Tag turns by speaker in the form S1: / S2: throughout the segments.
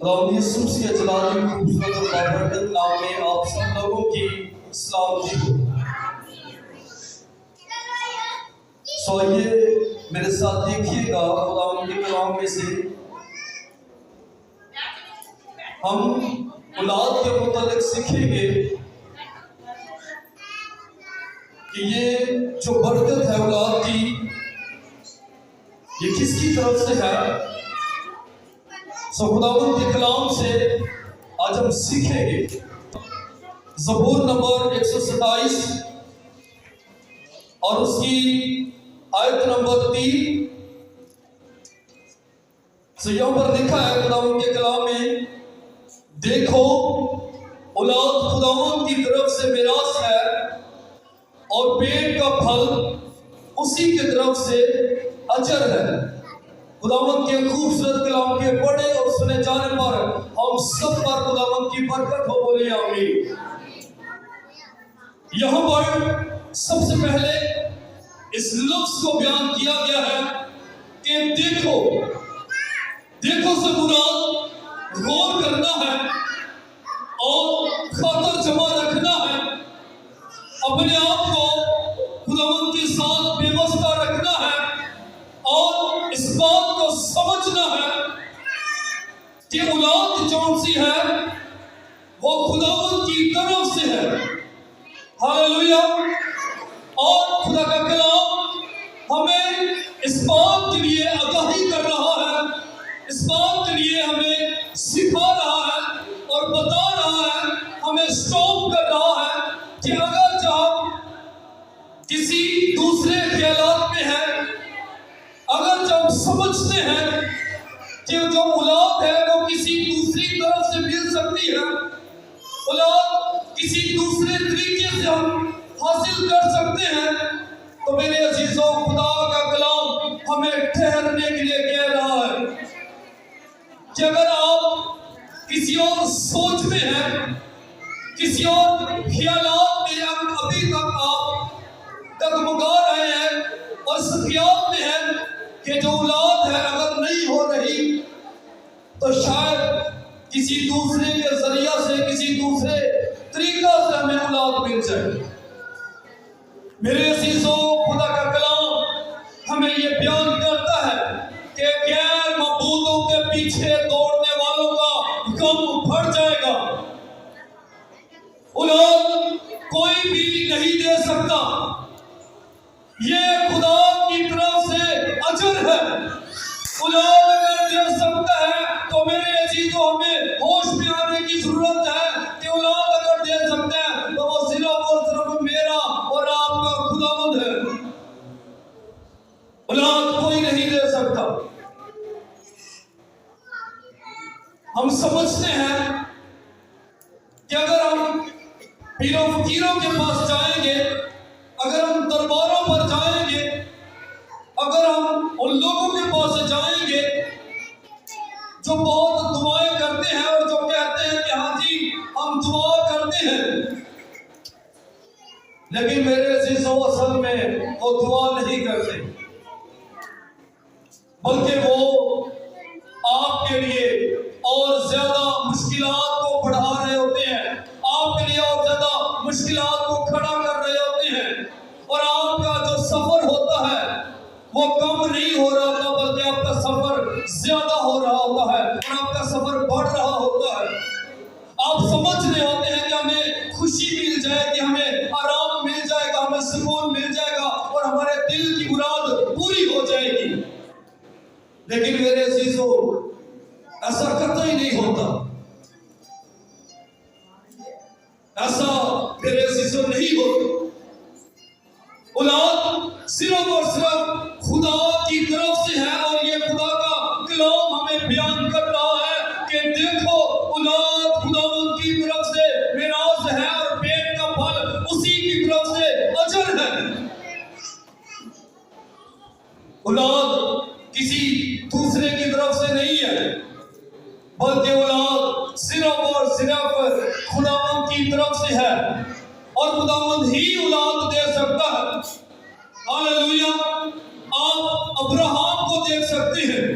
S1: खुदावंद यीशु मसीह के जलाली खूबसूरत और बाबरकत नाम में आप सब लोगों की सलामती हो। सो ये मेरे साथ देखिएगा, खुदावंद के कलाम में से हम औलाद के मुतालिक सीखेंगे कि ये जो बरकत है औलाद की, ये किसकी तरफ से है। सो खुदावंद के कलाम से आज हम सीखेंगे ज़बूर नंबर 127 और उसकी आयत नंबर 3। सो यहाँ पर लिखा है खुदावंद के कलाम में, देखो औलाद खुदावंद की तरफ से मिरास है और पेट का फल उसी की तरफ से अजर है। खुदावंद के खूबसूरत कलाम के पढ़े और सुने जाने पर हम सब पर खुदावंद की बरकत हो, बोले आमीन। यहाँ पर सबसे पहले इस लफ्ज को बयान किया गया है कि देखो, देखो से मुराद गौर करना है और खातर जमा रखना है, अपने आप को खुदावंद के साथ व्यवस्था रखना है और इस बात को समझना है कि औलाद जौन सी है वो खुदावंद की तरफ से है। हालेलुया। और खुदा का कलाम हमें इस बात के लिए आगाही कर रहा है, इस बात के लिए हमें सिखा रहा है और बता रहा है, हमें स्टॉप कर रहा है कि अगर जब किसी दूसरे ख्यालात में है, अगर जब समझते हैं कि जो औलाद है वो किसी दूसरी तरफ से मिल सकती है, औलाद किसी दूसरे तरीके से हम हासिल कर सकते हैं, तो मेरे अजीजों खुदा का कलाम हमें ठहरने के लिए कह रहा है कि अगर आप किसी और सोच में हैं, किसी और ख्यालात में अभी तक आप डगमगा रहे हैं और इस ख्याल में है कि जो औलाद है अगर नहीं हो रही तो शायद किसी दूसरे के जरिया से, किसी दूसरे तरीका से हमें औलाद मिल जाए। मेरे अजीजों खुदा का कलाम हमें ये बयान करता है कि गैर मबूदों के पीछे दौड़ने वालों का गम बढ़ जाएगा। औलाद कोई भी नहीं दे सकता, ये खुदा की तरफ से अजर है। औलाद अगर दे सकता है तो मेरे अजीजों हमें होश में आने की जरूरत है कि औलाद अगर दे सकते हैं तो वो सिर्फ और सिर्फ मेरा और आपका खुदावंद है। औलाद कोई नहीं दे सकता। हम समझते हैं कि अगर हम पीरों फकीरों के पास जाएंगे, अगर हम दरबारों पर जाएंगे, अगर हम उन लोगों के पास जाएंगे जो बहुत दुआएं करते हैं और जो कहते हैं कि हाँ जी हम दुआ करते हैं, लेकिन मेरे अजीजों असल में वो दुआ नहीं करते, बल्कि वो आपके लिए और ज्यादा मुश्किलात को बढ़ा रहे होते हैं, आपके लिए और ज्यादा मुश्किलात को खड़ा कर रहे होते हैं, और आपका जो सफर होता है वो कम नहीं हो रहा होता, बल्कि आपका सफर ज्यादा हो रहा होता है और आपका सफर बढ़ रहा होता है। आप समझ रहे होते हैं कि हमें खुशी मिल जाएगी, हमें आराम मिल जाएगा, हमें सुकून मिल जाएगा और हमारे दिल की मुराद पूरी हो जाएगी, लेकिन मेरे अजीजों ऐसा कतई नहीं होता। ऐसा मेरे अजीजों नहीं होता। औलाद सिर्फ और सिर्फ खुदा की तरफ से है और ये खुदा का कलाम हमें बयान कर रहा है कि देखो औलाद खुदावंद की तरफ से मिरास है और पेट का फल उसी की तरफ से अजर है। औलाद किसी दूसरे की तरफ से नहीं है, बल्कि औलाद सिर्फ और सिर्फ खुदावंद की तरफ से है और खुदावंद ही औलाद दे सकता है। हालेलुया। आप अब्राहम को देख सकते हैं।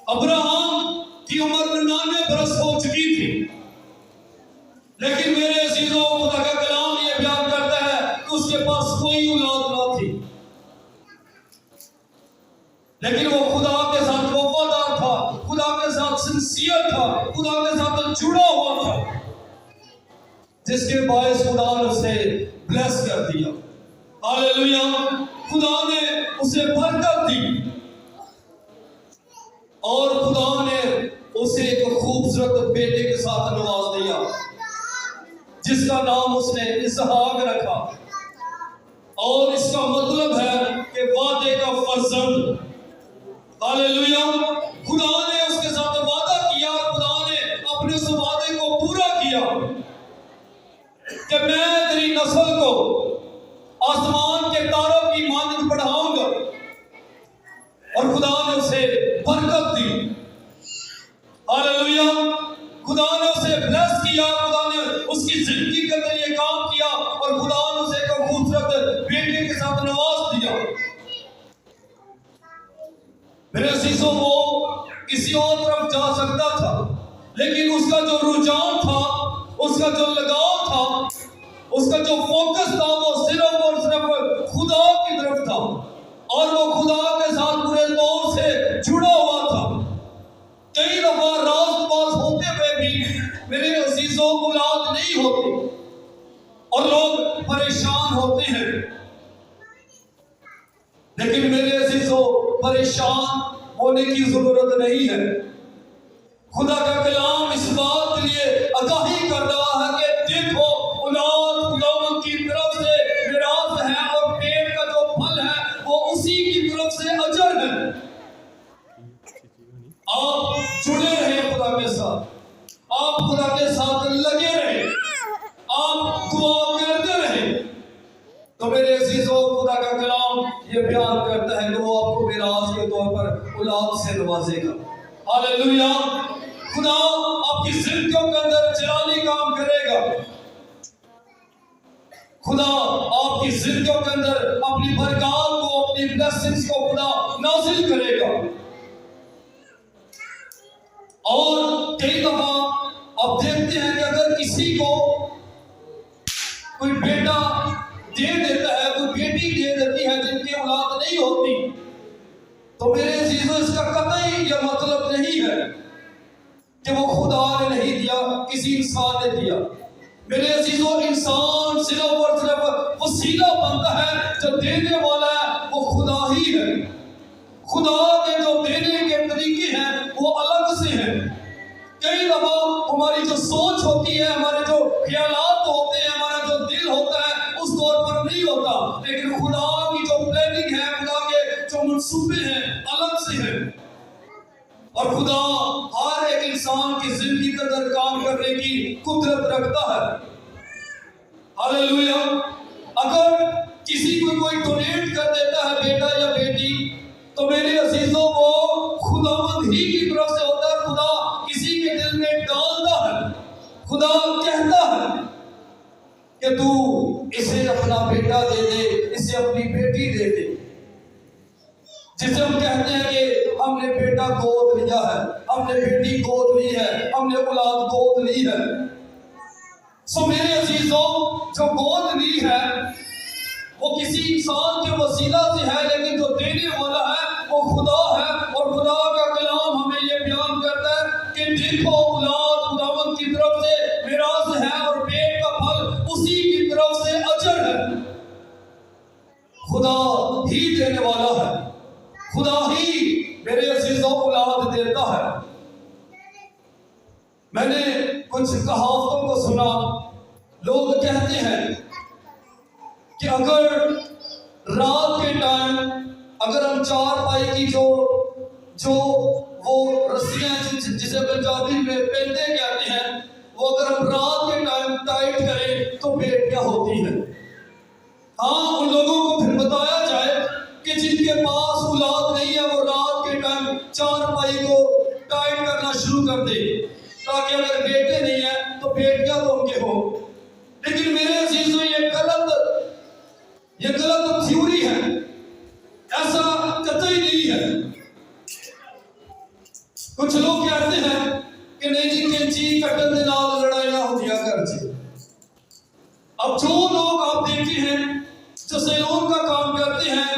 S1: अब्राहम की बरस हो चुकी थी, लेकिन मेरे अजीजों खुदा का कलाम ये बयान करता है कि उसके पास कोई औलाद ना थी, लेकिन वो खुदा के साथ वफादार था, खुदा के साथ सिंसियर था, खुदा के साथ जुड़ा हुआ था, जिसके बायस खुदा ने उसे ब्लेस कर दिया। हालेलुया। खुदा ने उसे बरकत दी और खुदा ने उसे एक खूबसूरत बेटे के साथ नवाज दिया, जिसका नाम उसने इसहाक रखा। और इसका मतलब है कि वादे का फर्जंद। हालेलुया। खुदा ने उसके साथ वादा किया और खुदा ने अपने उस वादे को पूरा किया कि मैं तेरी नस्ल को आसमान के तारों की मानद बढ़ाऊंगा, और खुदा ने उसे बरकत दी। हालेलुया। खुदा ने उसे ब्लेस किया, खुदा ने उसकी जिंदगी के अंदर ये काम किया और खुदा ने उसे एक खूबसूरत बेटे के साथ नवाज दिया। मेरे अजीजों, वो किसी और तरफ जा सकता था, लेकिन उसका जो रुझान था, उसका जो लगाव था, उसका जो फोकस था, वो सिर्फ और सिर्फ खुदा की तरफ था, और वो खुदा के साथ पूरे तौर से जुड़ा हुआ था। कई दफा राज पास होते हुए भी मेरे अजीजों औलाद नहीं होती और लोग परेशान होते हैं, लेकिन मेरे अजीजों परेशान होने की जरूरत नहीं है। खुदा का कलाम इस बात के लिए आगाही कर रहा है कि देखो, औलाद खुदावंद की तरफ से मिरास है और पेड़ का जो फल है वो उसी की तरफ से अजर है। आप जुड़े रहे खुदा के साथ, आप खुदा के साथ लगे रहे, आप दुआ करते रहे, तो मेरे अजीजों खुदा का कलाम ये बयान करता है कि वो आपको मिरास के तौर पर औलाद से नवाजेगा। हालेलुया। खुदा आपकी जिंदगियों के अंदर जलाली काम करेगा, खुदा आपकी जिंदगियों के अंदर अपनी बरकत को, अपनी ब्लेसिंग्स को खुदा नाजिल करेगा। और कई दफा आप देखते हैं कि अगर किसी को कोई बेटा दे देता है, कोई बेटी दे देती है जिनकी औलाद नहीं होती, तो मेरे अजीजों इसका कतई यह मतलब नहीं है कि वो खुदा ने नहीं दिया, किसी इंसान ने दिया। मेरे अजीजों, इंसान सिर्फ और सिर्फ वसीला बनता है, जो देने वाला है वो खुदा ही है। खुदा के जो देने के तरीके हैं वो अलग से हैं। कई दफा हमारी जो सोच होती है, हमारे जो ख्यालात होते हैं, हमारा जो दिल होता है उस तौर पर नहीं होता, लेकिन खुदा की जो प्लानिंग है, खुदा के जो मंसूबे हैं अलग से हैं। और खुदा हर एक इंसान की जिंदगी के अंदर काम करने की कुदरत रखता है। हालेलुया। अगर किसी को कोई डोनेट कर देता है बेटा या बेटी, तो मेरे अजीजों वो खुदावंद ही की तरफ से होता है। खुदा किसी के दिल में डालता है, खुदा कहता है कि तू इसे अपना बेटा दे दे, इसे अपनी बेटी दे दे। जिसे हम कहते हैं कि हमने बेटा गोद लिया है, हमने बेटी गोद ली है, हमने औलाद गोद ली है। सो मेरे अजीजों, जो गोद ली है वो किसी इंसान के वसीला से है, लेकिन जो देने वाला है वो खुदा है। और खुदा का कलाम हमें ये बयान करता है कि देखो, औलाद खुदावंद की तरफ से मिरास है और पेट का फल उसी की तरफ से अजर है। खुदा ही देने वाला है, खुदा ही मेरे अजीजों औलाद देता है। मैंने कुछ कहावतों को सुना, लोग कहते हैं कि अगर रात के टाइम अगर हम चार पाई की जो वो रस्सियां जिसे पंजाबी में पेंदे कहते हैं, वो अगर हम रात के टाइम टाइट करें तो बेटियां होती हैं। हाँ, उन लोगों को फिर बताया जाए कि जिनके पास औलाद नहीं है वो रात के टाइम चार पाई को टाइट करना शुरू कर दे, ताकि अगर बेटे नहीं है तो बेटियां तो उनके हो। लेकिन मेरे अजीजों, ये गलत थ्योरी है, ऐसा कतई नहीं है। कुछ लोग कहते हैं कि नहीं जी, कटन के नाल लड़ाइयां होंदियां घर च। अब जो लोग आप देखते हैं जो सैलून का काम करते हैं,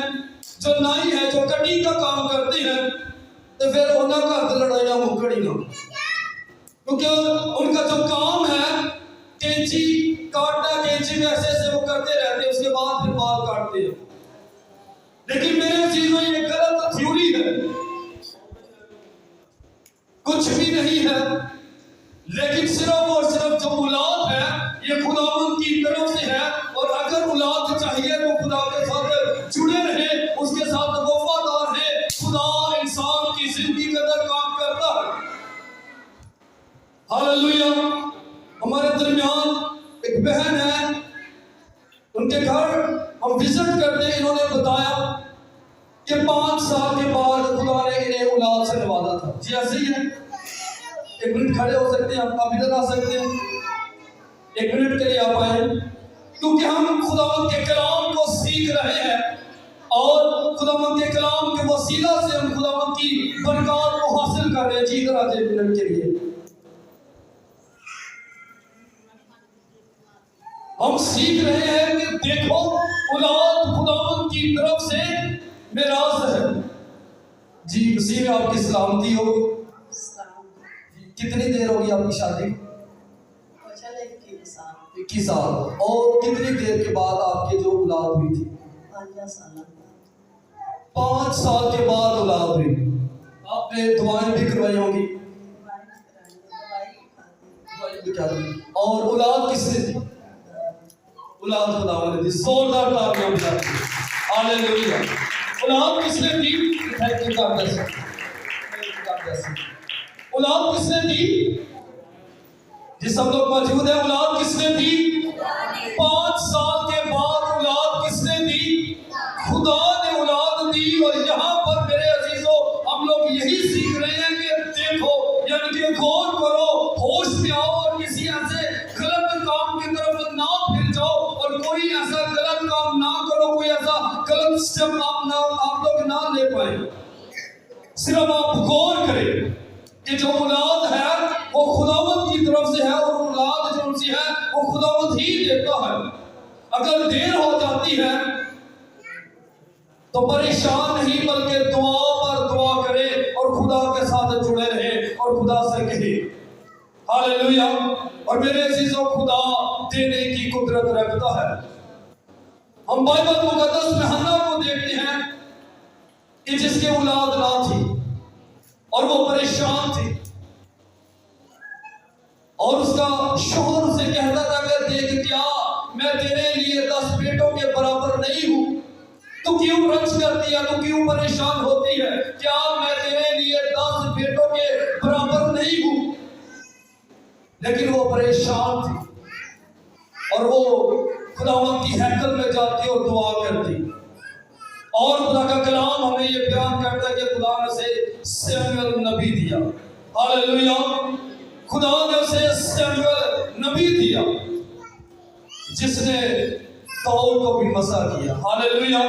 S1: जो नाई है, जो कटिंग का काम करते हैं, तो फिर उन्होंने घर से लड़ाइयां मुकड़ी ना, क्योंकि उनका जो काम है कैंची काटना, कैंची में ऐसे ऐसे वो करते रहते हैं, उसके बाद फिर बाल काटते हैं। लेकिन मेरे चीजों ये गलत थ्योरी है, कुछ भी नहीं है। लेकिन सिर्फ और सिर्फ जो औलाद है ये खुदावंद की तरफ से है, और अगर औलाद चाहिए तो खुदा के साथ जुड़े रहे, उसके साथ वफादार है। खुदा इंसान की जिंदगी के अंदर काम करता है। हालेलुया। हमारे दरमियान एक बहन है, उनके घर हम विजिट करते हैं, इन्होंने बताया कि 5 साल के बाद खुदा ने इन्हें औलाद से नवाजा था। जी ऐसे ही है। एक मिनट खड़े हो सकते हैं, आप इधर आ सकते हैं, एक मिनट के लिए आप आए, क्योंकि हम खुदावंद के कलाम को सीख रहे हैं और खुदावंद के कलाम के वसीला से हम खुदावंद की बरकत को हासिल कर रहे हैं। जी इधर आ जाए, एक मिनट के लिए हम सीख रहे हैं कि देखो औलाद खुदावंद की तरफ से मिरास है। जी मसीह में आपकी सलामती हो। कितनी देर होगी आपकी शादी? 21 साल। और कितनी देर के बाद आपके जो औलाद हुई थी? 5 साल के बाद औलाद हुई। आपने दुआएं भी करवाई होंगी, और औलाद किसने दी? औलाद खुदा ने दी। जोरदार तालियां बजाइए। हालेलुया। औलाद किसने दी? औलाद किसने दी? जिस सब लोग मौजूद है, औलाद किसने दी? 5 साल के बाद औलाद किसने दी? खुदा ने औलाद दी। और यहाँ पर मेरे अजीजों हम लोग यही सीख रहे हैं कि देखो, यानी कि गौर करो, होश में आओ और किसी ऐसे गलत काम की तरफ ना फिर जाओ, और कोई ऐसा गलत काम ना करो, कोई ऐसा गलत स्टेप आप लोग ना ले पाए। सिर्फ आप गौर करें कि जो औलाद है वो खुदावंद की तरफ से है, और औलाद जो उनसे है वो खुदावंद ही देता है। अगर देर हो जाती है तो परेशान नहीं, बल्कि दुआ पर दुआ करे और खुदा के साथ जुड़े रहे और खुदा से कहे हालेलुया। और मेरे अजीजों, खुदा देने की कुदरत रखता है। हम बाइबल मुकद्दस में हन्ना को देखते हैं कि जिसके औलाद ना थी और वो परेशान थी, और उसका शोहर उसे कहता था कि देख, क्या मैं तेरे लिए 10 बेटों के बराबर नहीं हूं? तू क्यों रंज करती है, तू क्यों परेशान होती है? क्या मैं तेरे लिए 10 बेटों के बराबर नहीं हूं? लेकिन वो परेशान थी, और वो खुदावंद की हैकल में जाती और दुआ करती। और खुदा का कलाम हमें ये बयान करता है कि खुदा ने उसे सैमुअल नबी दिया। हालेलुया। खुदा ने उसे सैमुअल नबी दिया, जिसने साउल को भी मसा किया। हालेलुया।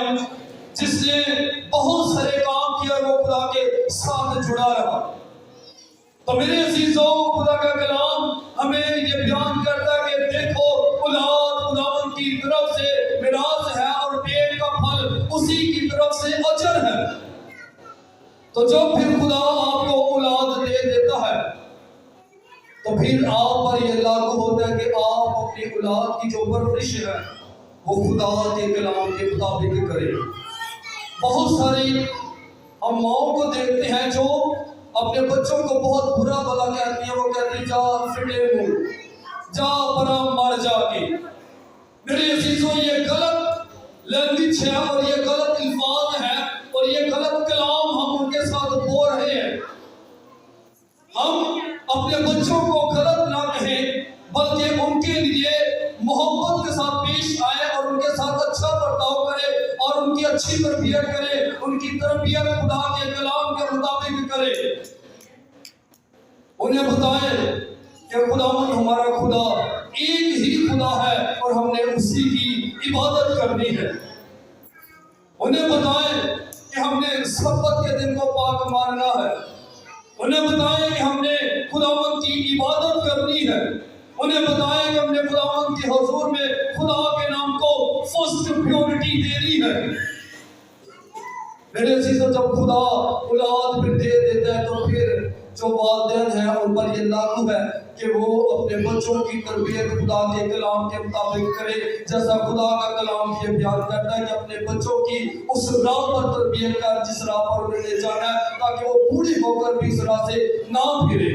S1: जिसने बहुत सारे काम किया, वो खुदा के साथ जुड़ा रहा। तो मेरे अजीजों, खुदा का कलाम हमें ये बयान करता है कि देखो, औलाद खुदावंद की तरफ से मिरास है, और पेड़ का फल उसी की तरफ से अजर है। तो जब फिर खुदा आपको औलाद दे देता है, तो फिर आप पर यह लागू होता है कि आप अपनी औलाद की जो परवरिश है वो खुदा के कलाम के मुताबिक करें। बहुत सारी हम माओ को देखते हैं जो अपने बच्चों को बहुत बुरा भला कहती है। वो कहती है, जा फिटे मुंह, जा परा मर जाके। मेरे अजीजों, ये गलत लैंग्वेज है, और ये गलत अल्फाज है, और ये गलत कलाम हम उनके साथ बोल रहे हैं। हम अपने बच्चों को गलत ना कहें, बल्कि उनके लिए मोहब्बत के साथ पेश आए और उनके साथ अच्छा बर्ताव करें और उनकी अच्छी तरबियत करें, उनकी तरबियत खुदा के कलाम के मुताबिक करें। उन्हें बताएं कि खुदावंद हमारा खुदा एक ही खुदा है और हमने उसी की इबादत करनी है। उन्हें बताएं कि हमने सब्बत के दिन को पाक मानना है। उन्हें बताया कि हमने खुदावंद की इबादत करनी है, उन्हें बताया कि हमने खुदावंद के हुजूर में खुदा के नाम को फर्स्ट प्रायोरिटी देनी है। मेरे अजीजों, जब खुदा औलाद फिर दे देता है तो फिर जो वालिदैन है उन पर ये लागू है कि वो अपने बच्चों की तरबियत खुदा के कलाम के मुताबिक करे, जैसा खुदा का कलाम ये बयान करता है कि अपने बच्चों की उस राह पर तरबियत कर जिस राह पर उन्हें ले जाना है, ताकि वो बूढ़े होकर भी इस राह से ना फिरे।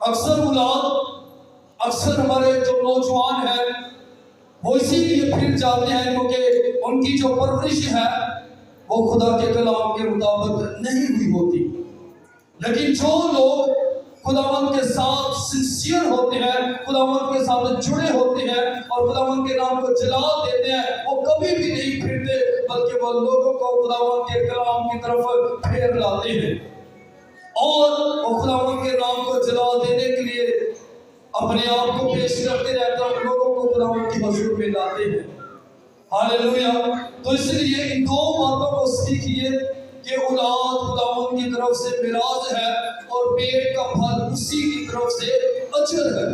S1: अक्सर औलाद, अक्सर हमारे जो नौजवान हैं वो इसीलिए फिर जाते हैं क्योंकि उनकी जो परवरिश है वो खुदा के कलाम के मुताबिक नहीं हुई होती। लेकिन जो लोग खुदावंद के साथ सिंसियर होते हैं, खुदावंद के साथ जुड़े होते हैं और खुदावंद के नाम को जला देते हैं, वो कभी भी नहीं फिरते, बल्कि वो लोगों को खुदावंद के कलाम की तरफ फेर लाते हैं और वो खुदावंद के नाम को जला देने के लिए अपने आप को पेश करते रहते हैं और लोगों को खुदावंद के हुजूर में लाते हैं। हालेलुया। तो इसलिए इन दो बातों को सीखिए कि औलाद खुदावंद की तरफ से मिराज है और पेट का फल उसी की तरफ से अजर है।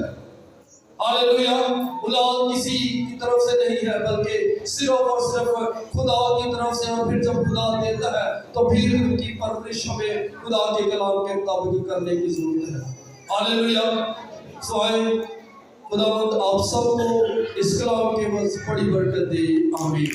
S1: हालेलुया। औलाद किसी की तरफ से नहीं है, बल्कि सिर्फ और सिर्फ खुदा की तरफ से। और फिर जब खुदा देता है तो फिर उनकी परवरिश हमें खुदा के कलाम के मुताबिक करने की जरूरत है। हालेलुया। सो खुदावंद आप सबको इस कलाम के बस बड़ी बरकत दे। आमीन।